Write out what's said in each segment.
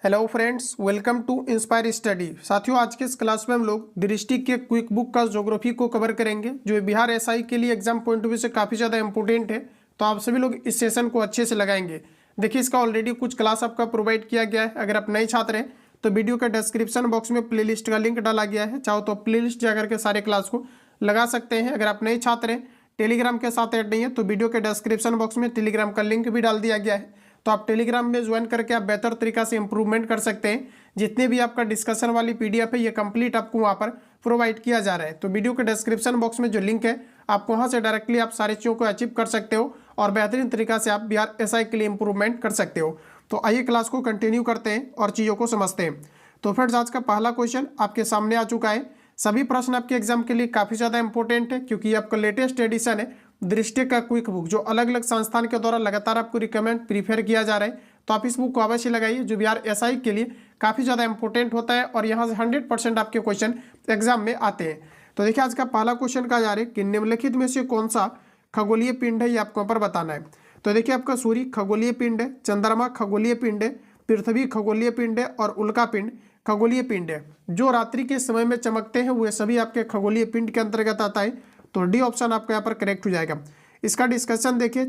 Hello friends, welcome to Inspire Study. साथियों, आज के इस क्लास में हम लोग दृष्टि के क्विक बुक का ज्योग्राफी को कवर करेंगे, जो बिहार एसआई के लिए एग्जाम पॉइंट ऑफ व्यू से काफ़ी ज़्यादा इंपॉर्टेंट है। तो आप सभी लोग इस सेशन को अच्छे से लगाएंगे। देखिए, इसका ऑलरेडी कुछ क्लास आपका प्रोवाइड किया गया है। अगर आप नए छात्र हैं तो वीडियो के डिस्क्रिप्शन बॉक्स में प्लेलिस्ट का लिंक डाला गया है, चाहो तो प्लेलिस्ट जाकर के सारे क्लास को लगा सकते हैं। अगर आप नए छात्र हैं, टेलीग्राम के साथ ऐड नहीं है, तो वीडियो के डिस्क्रिप्शन बॉक्स में टेलीग्राम का लिंक भी डाल दिया गया है। तो आप टेलीग्राम में ज्वाइन करके आप बेहतर तरीका से इंप्रूवमेंट कर सकते हैं। जितने भी आपका डिस्कशन वाली पीडीएफ है, ये कंप्लीट आपको वहाँ पर प्रोवाइड किया जा रहा है। तो वीडियो के डिस्क्रिप्शन बॉक्स में जो लिंक है, आप वहाँ से डायरेक्टली आप सारी चीज़ों को अचीव कर सकते हो और बेहतरीन तरीका से आप बिहार एसआई के लिए इंप्रूवमेंट कर सकते हो। तो आइए क्लास को कंटिन्यू करते हैं और चीज़ों को समझते हैं। तो फ्रेंड्स, आज का पहला क्वेश्चन आपके सामने आ चुका है। सभी प्रश्न आपके एग्जाम के लिए काफ़ी ज़्यादा इंपॉर्टेंट है, क्योंकि आपका लेटेस्ट एडिशन है दृष्टि का क्विक बुक, जो अलग अलग संस्थान के द्वारा लगातार आपको रिकमेंड प्रीफेयर किया जा रहा है। तो आप इस बुक को अवश्य लगाइए, जो बिहार एसआई के लिए काफ़ी ज़्यादा इंपॉर्टेंट होता है और यहाँ से 100% आपके क्वेश्चन एग्जाम में आते हैं। तो देखिए, आज का पहला क्वेश्चन कहा जा रहा है कि निम्नलिखित में से कौन सा खगोलीय पिंड है, ये आपको यहाँ पर बताना है। तो देखिए, आपका सूर्य खगोलीय पिंड है, चंद्रमा खगोलीय पिंड है, पृथ्वी खगोलीय पिंड है और उल्का पिंड खगोलीय पिंड है। जो रात्रि के समय में चमकते हैं वे सभी आपके खगोलीय पिंड के अंतर्गत आता है। तो डी ऑप्शन आपका यहाँ पर करेक्ट हो जाएगा। इसका डिस्कशन देखिए,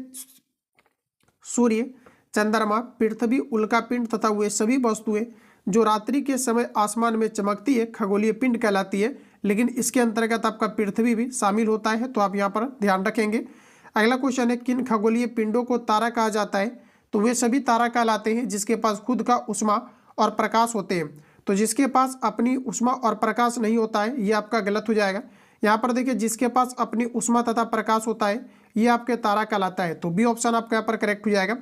सूर्य, चंद्रमा, पृथ्वी, उल्का पिंड तथा वे सभी वस्तुएं जो रात्रि के समय आसमान में चमकती है खगोलीय पिंड कहलाती है। लेकिन इसके अंतर्गत आपका पृथ्वी भी शामिल होता है, तो आप यहाँ पर ध्यान रखेंगे। अगला क्वेश्चन है, किन खगोलीय पिंडों को तारा कहा जाता है? तो वे सभी तारा कहलाते हैं जिसके पास खुद का उष्मा और प्रकाश होते हैं। तो जिसके पास अपनी उष्मा और प्रकाश नहीं होता है, ये आपका गलत हो जाएगा। यहाँ पर देखिए, जिसके पास अपनी उष्मा तथा प्रकाश होता है ये आपके तारा कहलाता है। तो बी ऑप्शन आपका यहाँ पर करेक्ट हो जाएगा।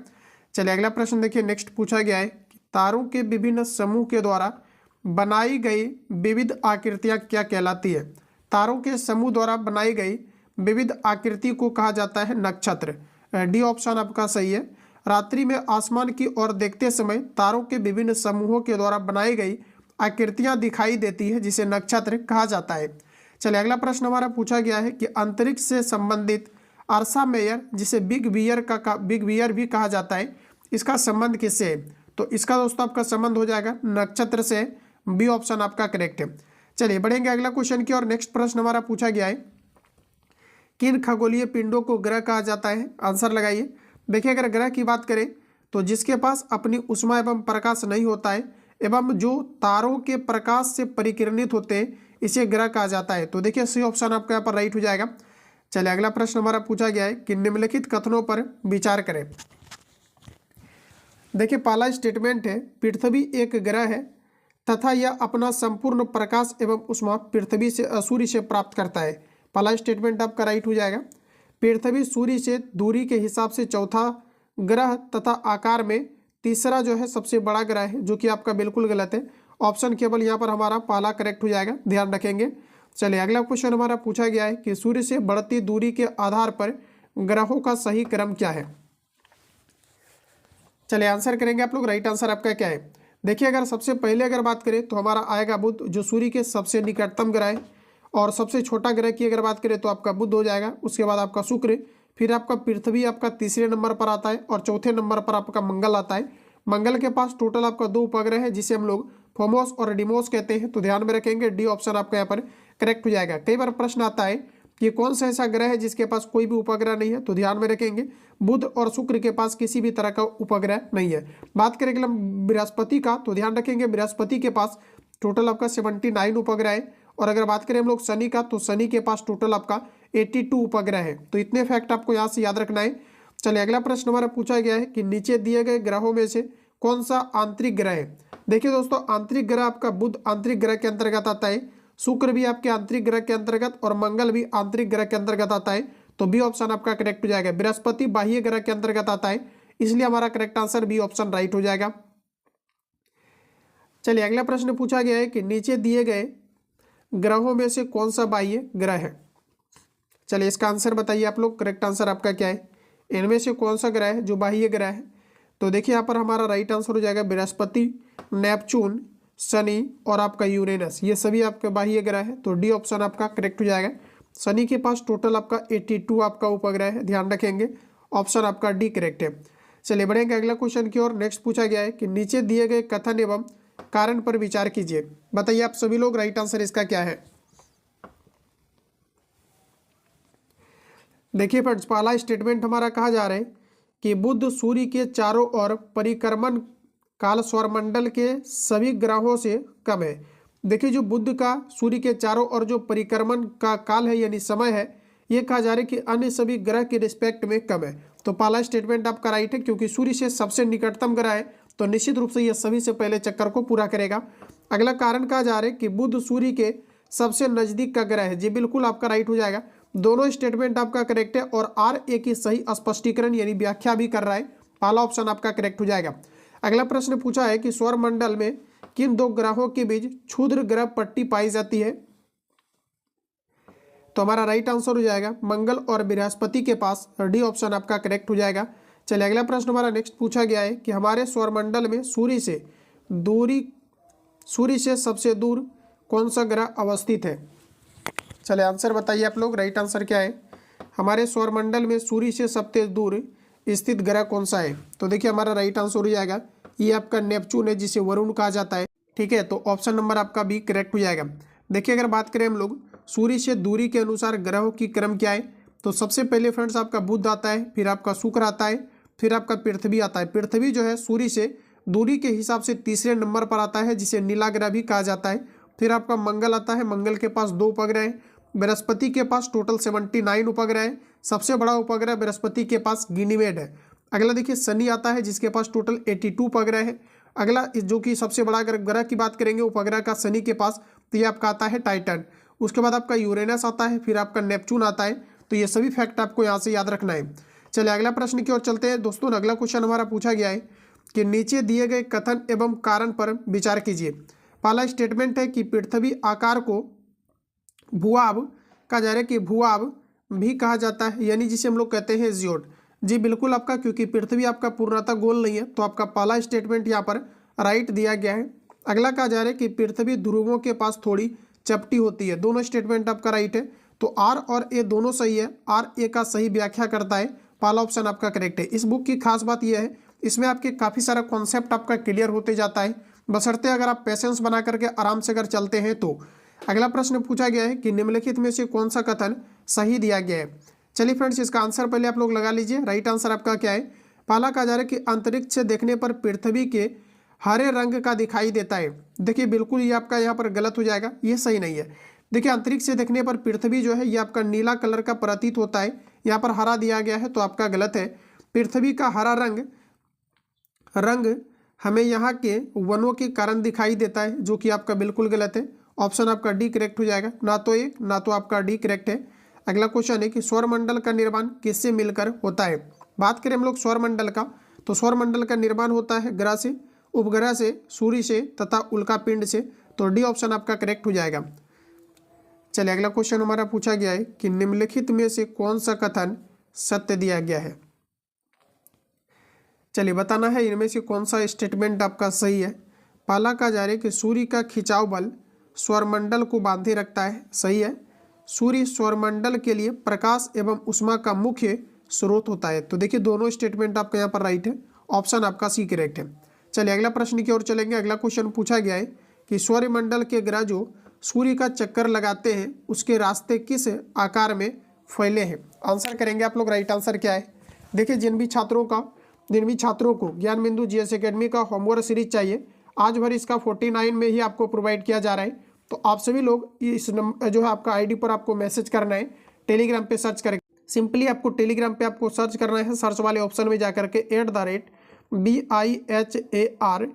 चलिए अगला प्रश्न देखिए, नेक्स्ट पूछा गया है कि तारों के विभिन्न समूह के द्वारा बनाई गई विविध आकृतियाँ क्या कहलाती है? तारों के समूह द्वारा बनाई गई विविध आकृति को कहा जाता है नक्षत्र। डी ऑप्शन आपका सही है। रात्रि में आसमान की ओर देखते समय तारों के विभिन्न समूहों के द्वारा बनाई गई आकृतियां दिखाई देती है, जिसे नक्षत्र कहा जाता है। चलिए अगला प्रश्न हमारा पूछा गया है कि अंतरिक्ष से संबंधित अर्सा मेयर, जिसे बिग बियर भी कहा जाता है, इसका संबंध किससे है? तो इसका दोस्तों आपका संबंध हो जाएगा नक्षत्र से। बी ऑप्शन आपका करेक्ट है। चलिए बढ़ेंगे अगला क्वेश्चन की और नेक्स्ट प्रश्न हमारा पूछा गया है, किन खगोलीय पिंडों को ग्रह कहा जाता है? आंसर लगाइए। देखिए, अगर ग्रह की बात करें तो जिसके पास अपनी उष्मा एवं प्रकाश नहीं होता है एवं जो तारों के प्रकाश से परिकिरणित होते हैं, इसे ग्रह कहा जाता है। तो देखिए, सी ऑप्शन आपका यहाँ पर राइट हो जाएगा। चलिए अगला प्रश्न हमारा पूछा गया है कि निम्नलिखित कथनों पर विचार करें। देखिए, पहला स्टेटमेंट है, पृथ्वी एक ग्रह है तथा यह अपना संपूर्ण प्रकाश एवं उष्मा पृथ्वी से सूर्य से प्राप्त करता है। पहला स्टेटमेंट आपका राइट हो जाएगा। पृथ्वी सूर्य से दूरी के हिसाब से चौथा ग्रह तथा आकार में तीसरा जो है सबसे बड़ा ग्रह है, जो कि आपका बिल्कुल गलत है। ऑप्शन केवल यहाँ पर हमारा पहला करेक्ट हो जाएगा, ध्यान रखेंगे। चलिए अगला क्वेश्चन हमारा पूछा गया है कि सूर्य से बढ़ती दूरी के आधार पर ग्रहों का सही क्रम क्या है? चलिए आंसर करेंगे आप लोग। राइट आंसर आपका क्या है? देखिए, अगर सबसे पहले अगर बात करें तो हमारा आएगा बुध, जो सूर्य के सबसे निकटतम ग्रह है। और सबसे छोटा ग्रह की अगर बात करें तो आपका बुध हो जाएगा। उसके बाद आपका शुक्र, फिर आपका पृथ्वी आपका तीसरे नंबर पर आता है और चौथे नंबर पर आपका मंगल आता है। मंगल के पास टोटल आपका 2 उपग्रह है, जिसे हम लोग फोमोस और डिमोस कहते हैं। तो ध्यान में रखेंगे, डी ऑप्शन आपका यहाँ पर करेक्ट हो जाएगा। कई बार प्रश्न आता है कि कौन सा ऐसा ग्रह है जिसके पास कोई भी उपग्रह नहीं है? तो ध्यान में रखेंगे, बुध और शुक्र के पास किसी भी तरह का उपग्रह नहीं है। बात करेंगे हम बृहस्पति का, तो ध्यान रखेंगे बृहस्पति के पास टोटल आपका 79 उपग्रह है। और अगर बात करें हम लोग शनि का, तो शनि के पास टोटल आपका 82 उपग्रह है। तो इतने फैक्ट आपको यहाँ से याद रखना है। चलिए अगला प्रश्न हमारा पूछा गया है कि नीचे दिए गए ग्रहों में से कौन सा आंतरिक ग्रह है? देखिए दोस्तों, आंतरिक ग्रह आपका बुध आंतरिक ग्रह के अंतर्गत आता है, शुक्र भी आपके आंतरिक ग्रह के अंतर्गत और मंगल भी आंतरिक ग्रह के अंतर्गत आता है। तो बी ऑप्शन आपका करेक्ट हो जाएगा। बृहस्पति बाह्य ग्रह के अंतर्गत आता है, इसलिए हमारा correct answer B option right हो जाएगा। चलिए अगला प्रश्न पूछा गया है कि नीचे दिए गए ग्रहों में से कौन सा बाह्य ग्रह है? चलिए इसका आंसर बताइए आप लोग। करेक्ट आंसर आपका क्या है? इनमें से कौन सा ग्रह है जो बाह्य ग्रह है? तो देखिए, यहाँ पर हमारा राइट आंसर हो जाएगा बृहस्पति, नेपच्यून, शनि और आपका यूरेनस। ये सभी आपके बाह्य ग्रह है। तो डी ऑप्शन आपका करेक्ट हो जाएगा। शनि के पास टोटल आपका 82 आपका उपग्रह है, ध्यान रखेंगे। ऑप्शन आपका डी करेक्ट है। चलिए बढ़ेंगे अगला क्वेश्चन की ओर। नेक्स्ट पूछा गया है कि नीचे दिए गए कथन एवं कारण पर विचार कीजिए। बताइए आप सभी लोग, राइट आंसर इसका क्या है। देखिए फ्रेंड्स, पहला स्टेटमेंट हमारा कहा जा रहा है कि बुध सूर्य के चारों ओर परिक्रमण काल सौरमंडल के सभी ग्रहों से कम है। देखिए जो बुध का सूर्य के चारों ओर जो परिक्रमण का काल है यानी समय है, ये कहा जा रहा है कि अन्य सभी ग्रह के रिस्पेक्ट में कम है। तो पहला स्टेटमेंट आपका राइट है, क्योंकि सूर्य से सबसे निकटतम ग्रह है तो निश्चित रूप से यह सभी से पहले चक्कर को पूरा करेगा। अगला कारण कहा जा रहा है कि बुध सूर्य के सबसे नजदीक का ग्रह है। जी बिल्कुल आपका राइट हो जाएगा। दोनों स्टेटमेंट आपका करेक्ट है और आर ए की सही स्पष्टीकरण यानी व्याख्या भी कर रहा है। पहला ऑप्शन आपका करेक्ट हो जाएगा। अगला प्रश्न पूछा है कि सौरमंडल में किन दो ग्रहों के बीच क्षुद्र ग्रह पट्टी पाई जाती है। तो हमारा राइट आंसर हो जाएगा मंगल और बृहस्पति के पास। डी ऑप्शन आपका करेक्ट हो जाएगा। चलिए अगला प्रश्न हमारा नेक्स्ट पूछा गया है कि हमारे सौरमंडल में सूर्य से सबसे दूर कौन सा ग्रह अवस्थित है। चलिए आंसर बताइए आप लोग, राइट आंसर क्या है। हमारे सौरमंडल में सूर्य से सबसे दूर स्थित ग्रह कौन सा है। तो देखिए हमारा राइट आंसर हो जाएगा ये आपका नेपच्यून है, जिसे वरुण कहा जाता है। ठीक है, तो ऑप्शन नंबर आपका बी करेक्ट हो जाएगा। देखिए अगर बात करें हम लोग सूर्य से दूरी के अनुसार ग्रहों की क्रम क्या है, तो सबसे पहले फ्रेंड्स आपका बुध आता है, फिर आपका शुक्र आता है, फिर आपका पृथ्वी आता है। पृथ्वी जो है सूर्य से दूरी के हिसाब से तीसरे नंबर पर आता है, जिसे नीला ग्रह भी कहा जाता है। फिर आपका मंगल आता है, मंगल के पास 2 उपग्रह हैं। बृहस्पति के पास टोटल 79 उपग्रह है। सबसे बड़ा उपग्रह बृहस्पति के पास गैनीमेड है। अगला देखिए शनि आता है, जिसके पास टोटल 82 उपग्रह है। अगला जो कि सबसे बड़ा ग्रह की बात करेंगे उपग्रह का शनि के पास, तो ये आपका आता है टाइटन। उसके बाद आपका यूरेनस आता है, फिर आपका नेपच्यून आता है। तो ये सभी फैक्ट आपको यहाँ से याद रखना है। चलिए अगला प्रश्न की ओर चलते हैं दोस्तों। अगला क्वेश्चन हमारा पूछा गया है कि नीचे दिए गए कथन एवं कारण पर विचार कीजिए। पहला स्टेटमेंट है कि पृथ्वी आकार को भूआब कहा जा रहा है कि भूआब भी कहा जाता है, यानी जिसे हम लोग कहते हैं जियोड। जी बिल्कुल आपका, क्योंकि पृथ्वी आपका पूर्णतः गोल नहीं है, तो आपका पहला स्टेटमेंट यहाँ पर राइट दिया गया है। अगला कहा जा रहा है कि पृथ्वी ध्रुवों के पास थोड़ी चपटी होती है। दोनों स्टेटमेंट आपका राइट है, तो आर और ए दोनों सही है। आर ए का सही व्याख्या करता है, पहला ऑप्शन आपका करेक्ट है। इस बुक की खास बात यह है, इसमें आपके काफ़ी सारा कॉन्सेप्ट आपका क्लियर होते जाता है, बशर्ते अगर आप पेशेंस बना करके आराम से अगर चलते हैं तो। अगला प्रश्न पूछा गया है कि निम्नलिखित में से कौन सा कथन सही दिया गया है। चलिए फ्रेंड्स, इसका आंसर पहले आप लोग लगा लीजिए। राइट आंसर आपका क्या है। पहला कहा जा रहा है कि अंतरिक्ष से देखने पर पृथ्वी के हरे रंग का दिखाई देता है। देखिए बिल्कुल ये आपका यहाँ पर गलत हो जाएगा, ये सही नहीं है। देखिए अंतरिक्ष से देखने पर पृथ्वी जो है ये आपका नीला कलर का प्रतीत होता है, यहाँ पर हरा दिया गया है, तो आपका गलत है। पृथ्वी का हरा रंग हमें यहाँ के वनों के कारण दिखाई देता है, जो कि आपका बिल्कुल गलत है। ऑप्शन आपका डी करेक्ट हो जाएगा, ना तो ए ना तो आपका डी करेक्ट है। अगला क्वेश्चन है कि सौरमंडल का निर्माण किससे मिलकर होता है। बात करें हम लोग सौरमंडल का, तो सौरमंडल का निर्माण होता है ग्रह से, उपग्रह से, सूर्य से तथा उल्कापिंड से। तो डी ऑप्शन आपका करेक्ट हो जाएगा। चलिए अगला क्वेश्चन हमारा पूछा गया है कि निम्नलिखित में से कौन सा कथन सत्य दिया गया है। चलिए बताना है इनमें से कौन सा स्टेटमेंट आपका सही है। पहला कहा जा रहा है कि सूर्य का खिंचाव बल सौरमंडल को बांधे रखता है, सही है। सूर्य सौरमंडल के लिए प्रकाश एवं उष्मा का मुख्य स्रोत होता है। तो देखिए दोनों स्टेटमेंट आपका यहाँ पर राइट है, ऑप्शन आपका सी करेक्ट है। चलिए अगला प्रश्न की ओर चलेंगे। अगला क्वेश्चन पूछा गया है कि सौरमंडल के ग्रह जो सूर्य का चक्कर लगाते हैं उसके रास्ते किस आकार में फैले हैं। आंसर करेंगे आप लोग, राइट आंसर क्या है। देखिए जिन भी छात्रों को ज्ञान बिंदु जीएस एकेडमी का होमवर्क सीरीज चाहिए, आज भर इसका 49 में ही आपको प्रोवाइड किया जा रहा है। तो आप सभी लोग इस नंबर जो है आपका आईडी पर आपको मैसेज करना है, टेलीग्राम पे सर्च करें। सिंपली आपको टेलीग्राम पे आपको सर्च करना है, सर्च वाले ऑप्शन में जाकर के @BIHAREXAM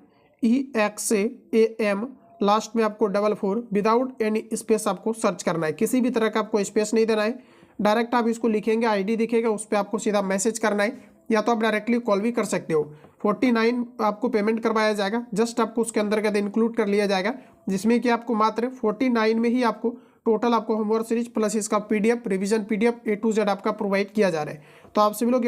लास्ट में आपको 44 विदाउट एनी स्पेस आपको सर्च करना है। किसी भी तरह का आपको स्पेस नहीं देना है, डायरेक्ट आप इसको लिखेंगे, आईडी दिखेगा उस पर आपको सीधा मैसेज करना है, या तो आप डायरेक्टली कॉल भी कर सकते हो। 49 आपको पेमेंट करवाया जाएगा, जस्ट आपको उसके अंतर्गत इंक्लूड कर लिया जाएगा, जिसमें कि आपको मात्र 49 में ही आपको टोटल आपको होमवर्क सीरीज प्लस इसका PDF revision PDF A to Z आपका प्रोवाइड किया जा रहा है। तो आप सभी लोग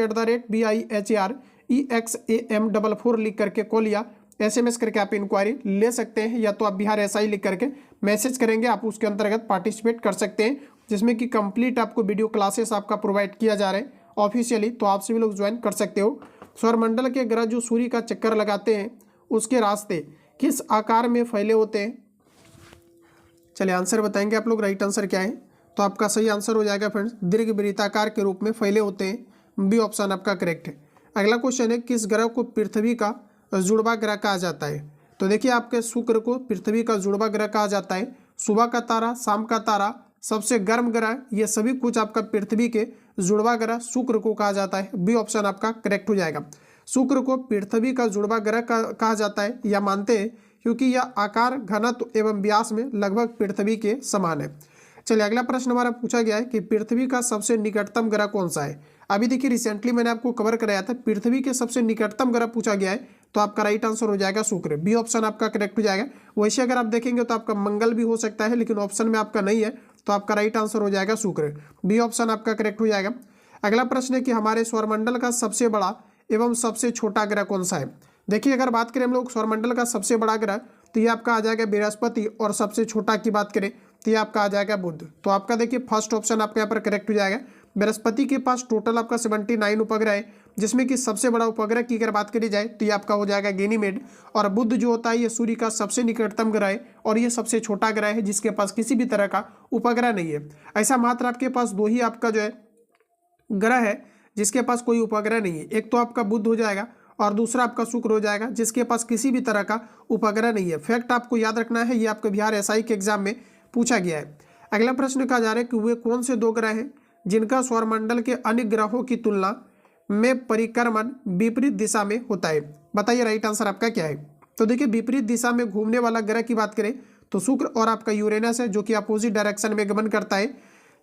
@BIHAREXAM44 लिख करके कॉल या SMS करके आप इंक्वायरी ले सकते हैं, या तो आप बिहार SI लिख करके मैसेज करेंगे, आप उसके अंतर्गत पार्टिसिपेट कर सकते हैं, जिसमें कि कंप्लीट आपको वीडियो क्लासेस आपका प्रोवाइड किया जा रहा है ऑफिशियली। तो आप सभी लोग ज्वाइन कर सकते हो। सौरमंडल के ग्रह जो सूर्य का चक्कर लगाते हैं उसके रास्ते किस आकार में फैले होते हैं? चलिए आंसर बताएंगे आप लोग, राइट आंसर क्या है? तो आपका सही आंसर हो जाएगा फ्रेंड्स, दीर्घ वृत्ताकार के रूप में फैले होते हैं। बी ऑप्शन आपका करेक्ट है। अगला क्वेश्चन है, किस ग्रह को पृथ्वी का जुड़वा ग्रह कहा जाता है? तो देखिए आपके शुक्र को पृथ्वी का जुड़वा ग्रह कहा जाता है। सुबह का तारा, शाम का तारा, सबसे गर्म ग्रह, ये सभी कुछ आपका पृथ्वी के जुड़वा ग्रह शुक्र को कहा जाता है। बी ऑप्शन आपका करेक्ट हो जाएगा। शुक्र को पृथ्वी का जुड़वा ग्रह कहा जाता है या मानते हैं क्योंकि यह आकार, घनत्व एवं व्यास में लगभग पृथ्वी के समान है। चलिए अगला प्रश्न हमारा पूछा गया है कि पृथ्वी का सबसे निकटतम ग्रह कौन सा है? अभी देखिए रिसेंटली मैंने आपको कवर कराया था, पृथ्वी के सबसे निकटतम ग्रह पूछा गया है, तो आपका राइट आंसर हो जाएगा शुक्र। बी ऑप्शन आपका करेक्ट हो जाएगा। वैसे अगर आप देखेंगे तो आपका मंगल भी हो सकता है, लेकिन ऑप्शन में आपका नहीं है, तो आपका राइट आंसर हो जाएगा शुक्र। बी ऑप्शन आपका करेक्ट हो जाएगा। अगला प्रश्न है कि हमारे सौरमंडल का सबसे बड़ा एवं सबसे छोटा ग्रह कौन सा है? देखिए अगर बात करें हम लोग सौरमंडल का सबसे बड़ा ग्रह, तो ये आपका आ जाएगा बृहस्पति, और सबसे छोटा की बात करें तो ये आपका आ जाएगा बुध। तो आपका देखिए फर्स्ट ऑप्शन आपका यहाँ पर करेक्ट हो जाएगा। बृहस्पति के पास टोटल आपका 79 उपग्रह है, जिसमें कि सबसे बड़ा उपग्रह की अगर बात करी जाए तो ये आपका हो जाएगा गैनीमेड। और बुध जो होता है ये सूर्य का सबसे निकटतम ग्रह है, और ये सबसे छोटा ग्रह है जिसके पास किसी भी तरह का उपग्रह नहीं है। ऐसा मात्र आपके पास दो ही आपका जो है ग्रह है जिसके पास कोई उपग्रह नहीं है, एक तो आपका बुध हो जाएगा और दूसरा आपका शुक्र हो जाएगा जिसके पास किसी भी तरह का उपग्रह नहीं है। फैक्ट आपको याद रखना है, ये आपके बिहार एसआई के एग्जाम में पूछा गया है। अगला प्रश्न कहा जा रहा है कि वे कौन से दो ग्रह हैं जिनका सौरमंडल के अन्य ग्रहों की तुलना में परिक्रमण विपरीत दिशा में होता है? बताइए राइट आंसर आपका क्या है? तो देखिए विपरीत दिशा में घूमने वाला ग्रह की बात करें तो शुक्र और आपका यूरेनस है, जो कि अपोजिट डायरेक्शन में गमन करता है।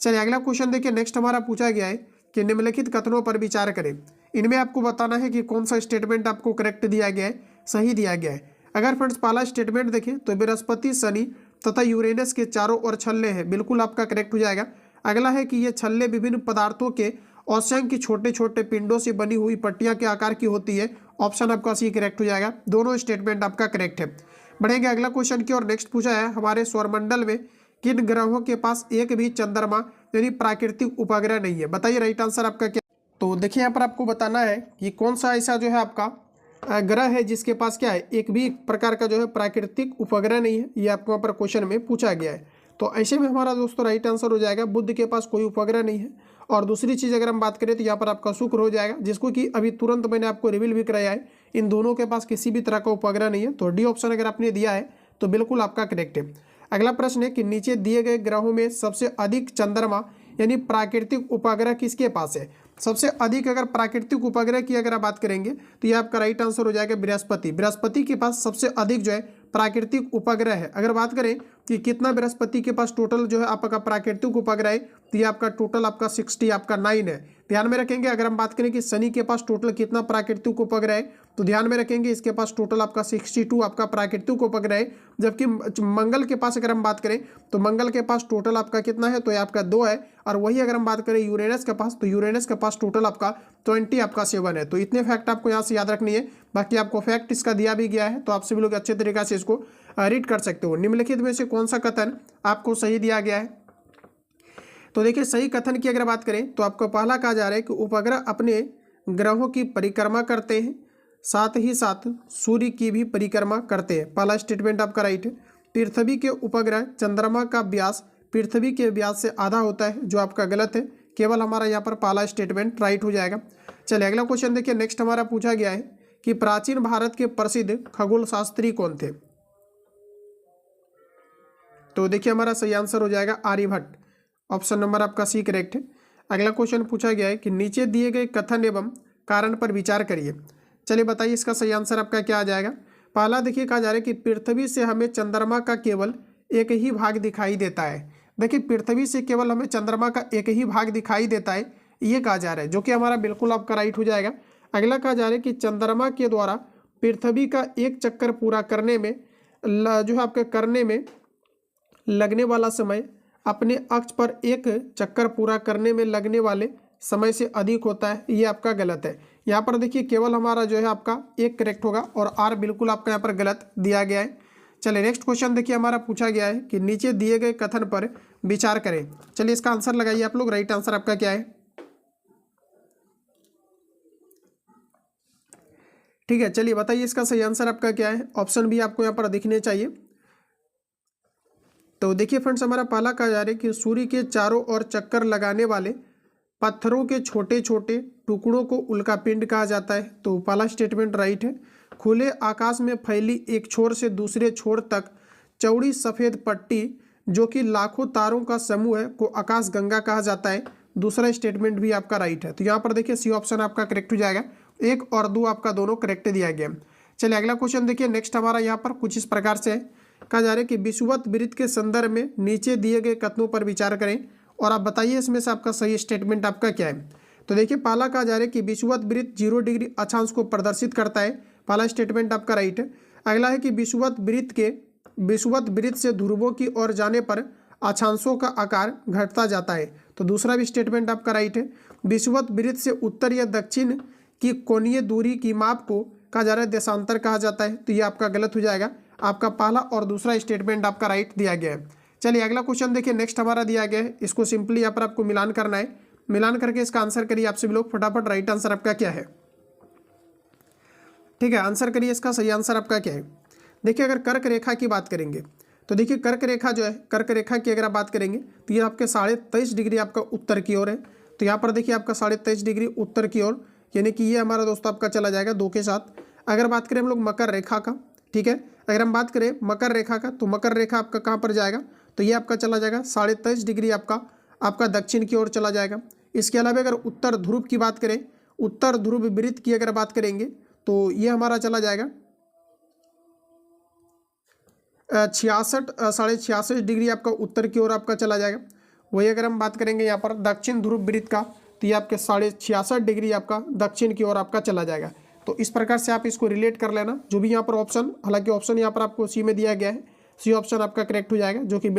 चलिए अगला क्वेश्चन देखिए, नेक्स्ट हमारा पूछा गया है कि निम्नलिखित कथनों पर विचार करें। इनमें आपको बताना है कि कौन सा स्टेटमेंट आपको करेक्ट दिया गया है, सही दिया गया है। अगर फ्रेंड्स पहला स्टेटमेंट देखें तो बृहस्पति, शनि तथा यूरेनस के चारों ओर छल्ले हैं, बिल्कुल आपका करेक्ट हो जाएगा। अगला है कि ये छल्ले विभिन्न पदार्थों के असंख्य छोटे छोटे पिंडों से बनी हुई पट्टियां के आकार की होती है। ऑप्शन आपका सी करेक्ट हो जाएगा। दोनों स्टेटमेंट आपका करेक्ट है। बढ़ेंगे अगला क्वेश्चन की और। नेक्स्ट पूछा है, हमारे सौरमंडल में किन ग्रहों के पास एक भी चंद्रमा यानी प्राकृतिक उपग्रह नहीं है? बताइए राइट आंसर आपका क्या? तो देखिए यहाँ पर आपको बताना है कि कौन सा ऐसा जो है आपका ग्रह है जिसके पास क्या है, एक भी प्रकार का जो है प्राकृतिक उपग्रह नहीं है। ये आपको यहाँ पर क्वेश्चन में पूछा गया है। तो ऐसे में हमारा दोस्तों राइट आंसर हो जाएगा बुध के पास कोई उपग्रह नहीं है। और दूसरी चीज़ अगर हम बात करें तो यहाँ पर आपका शुक्र हो जाएगा, जिसको कि अभी तुरंत मैंने आपको रिवील भी कराया है। इन दोनों के पास किसी भी तरह का उपग्रह नहीं है। तो डी ऑप्शन अगर आपने दिया है तो बिल्कुल आपका करेक्ट है। अगला प्रश्न है कि नीचे दिए गए ग्रहों में सबसे अधिक चंद्रमा यानी प्राकृतिक उपग्रह किसके पास है? सबसे अधिक अगर प्राकृतिक उपग्रह की अगर आप बात करेंगे तो ये आपका राइट आंसर हो जाएगा बृहस्पति। बृहस्पति के पास सबसे अधिक जो है प्राकृतिक उपग्रह है। अगर बात करें कि कितना बृहस्पति के पास टोटल जो है आपका प्राकृतिक उपग्रह है, तो ये आपका टोटल आपका 60 आपका 9 है। ध्यान में रखेंगे। अगर हम बात करें कि शनि के पास टोटल कितना प्राकृतिक उपग्रह है, तो ध्यान में रखेंगे इसके पास टोटल आपका 62 आपका प्राकृतिक उपग्रह है। जबकि मंगल के पास अगर हम बात करें तो मंगल के पास टोटल आपका कितना है, तो ये आपका 2 है। और वही अगर हम बात करें यूरेनस के पास, तो यूरेनस के पास टोटल आपका 20 आपका 7 है। तो इतने फैक्ट आपको यहाँ से याद रखनी है। बाकी आपको फैक्ट इसका दिया भी गया है, तो आप सभी लोग अच्छे तरीके से इसको रीड कर सकते हो। निम्नलिखित में से कौन सा कथन आपको सही दिया गया है? तो देखिए सही कथन की अगर बात करें तो आपको पहला कहा जा रहा है कि उपग्रह अपने ग्रहों की परिक्रमा करते हैं, साथ ही साथ सूर्य की भी परिक्रमा करते हैं। पहला स्टेटमेंट आपका राइट है। पृथ्वी के उपग्रह चंद्रमा का व्यास पृथ्वी के व्यास से आधा होता है, जो आपका गलत है। केवल हमारा यहाँ पर पहला स्टेटमेंट राइट हो जाएगा। चलिए अगला क्वेश्चन देखिए, नेक्स्ट हमारा पूछा गया है कि प्राचीन भारत के प्रसिद्ध खगोल शास्त्री कौन थे? तो देखिए हमारा सही आंसर हो जाएगा आर्यभट्ट। ऑप्शन नंबर आपका सी करेक्ट है। अगला क्वेश्चन पूछा गया है कि नीचे दिए गए कथन एवं कारण पर विचार करिए। चलिए बताइए इसका सही आंसर आपका क्या आ जाएगा? पहला देखिए कहा जा रहा है कि पृथ्वी से हमें चंद्रमा का केवल एक ही भाग दिखाई देता है। देखिए पृथ्वी से केवल हमें चंद्रमा का एक ही भाग दिखाई देता है, ये कहा जा रहा है, जो कि हमारा बिल्कुल आपका राइट हो जाएगा। अगला कहा जा रहा है कि चंद्रमा के द्वारा पृथ्वी का एक चक्कर पूरा करने में जो है आपके करने में लगने वाला समय अपने अक्ष पर एक चक्कर पूरा करने में लगने वाले समय से अधिक होता है, ये आपका गलत है। यहाँ पर देखिए केवल हमारा जो है आपका एक करेक्ट होगा और आर बिल्कुल आपका यहाँ पर गलत दिया गया है। चलिए नेक्स्ट क्वेश्चन देखिए हमारा पूछा गया है कि नीचे दिए गए कथन पर विचार करें। चलिए इसका आंसर लगाइए आप लोग। राइट आंसर आपका क्या है? ठीक है, चलिए बताइए इसका सही आंसर आपका क्या है। ऑप्शन भी आपको यहाँ पर दिखने चाहिए। तो देखिए फ्रेंड्स, हमारा पहला कहा जा रहा है कि सूर्य के चारों ओर चक्कर लगाने वाले पत्थरों के छोटे छोटे टुकड़ों को उल्कापिंड कहा जाता है। तो पहला स्टेटमेंट राइट है। खुले आकाश में फैली एक छोर से दूसरे छोर तक चौड़ी सफ़ेद पट्टी जो कि लाखों तारों का समूह है को आकाश गंगा कहा जाता है। दूसरा स्टेटमेंट भी आपका राइट है। तो यहाँ पर देखिए सी ऑप्शन आपका करेक्ट हो जाएगा। 1 और 2 आपका दोनों करेक्ट दिया गया। चलिए अगला क्वेश्चन देखिए। नेक्स्ट हमारा यहाँ पर कुछ इस प्रकार से है। कहा जा रहा है कि विषुवत वृत्त के संदर्भ में नीचे दिए गए कथनों पर विचार करें और आप बताइए इसमें से आपका सही स्टेटमेंट आपका क्या है। तो देखिए पहला कहा जा रहा है कि विषुवत वृत्त 0 डिग्री अक्षांश को प्रदर्शित करता है। पहला स्टेटमेंट आपका राइट है। अगला है कि विषुवत वृत्त से ध्रुवों की ओर जाने पर अक्षांशों का आकार घटता जाता है। तो दूसरा भी स्टेटमेंट आपका राइट है। विषुवत वृत्त से उत्तर या दक्षिण की कोणीय दूरी की माप को कहा जा रहा है देशांतर कहा जाता है। तो ये आपका गलत हो जाएगा। आपका पहला और दूसरा स्टेटमेंट आपका राइट दिया गया है। चलिए अगला क्वेश्चन देखिए। नेक्स्ट हमारा दिया गया है, इसको सिंपली यहाँ पर आपको मिलान करना है। मिलान करके इसका आंसर करिए आप सभी लोग फटाफट। राइट आंसर आपका क्या है? ठीक है, आंसर करिए इसका सही आंसर आपका क्या है। देखिए अगर कर्क रेखा की बात करेंगे तो देखिए कर्क रेखा जो है, कर्क रेखा की अगर आप बात करेंगे तो ये आपके 23.5 डिग्री आपका उत्तर की ओर है। तो यहाँ पर देखिए आपका 23.5 डिग्री उत्तर की ओर, यानी कि ये हमारा दोस्तों आपका चला जाएगा 2 के साथ। अगर बात करें हम लोग मकर रेखा का, ठीक है, अगर हम बात करें मकर रेखा का तो मकर रेखा आपका कहाँ पर जाएगा? तो ये आपका चला जाएगा 23.5 डिग्री आपका दक्षिण की ओर चला जाएगा। इसके अलावा अगर उत्तर ध्रुव की बात करें, उत्तर ध्रुव वृत्त की अगर बात करेंगे तो ये हमारा चला जाएगा 66 डिग्री आपका उत्तर की ओर आपका चला जाएगा। वही अगर हम बात करेंगे यहाँ पर दक्षिण ध्रुव वृत्त का तो ये आपके 66.5 डिग्री आपका दक्षिण की ओर आपका चला जाएगा। तो इस प्रकार से आप इसको रिलेट कर लेना। जो भी यहाँ पर ऑप्शन, हालांकि ऑप्शन यहाँ पर आपको सी में दिया गया है, सी ऑप्शन आपका करेक्ट हो जाएगा, जो कि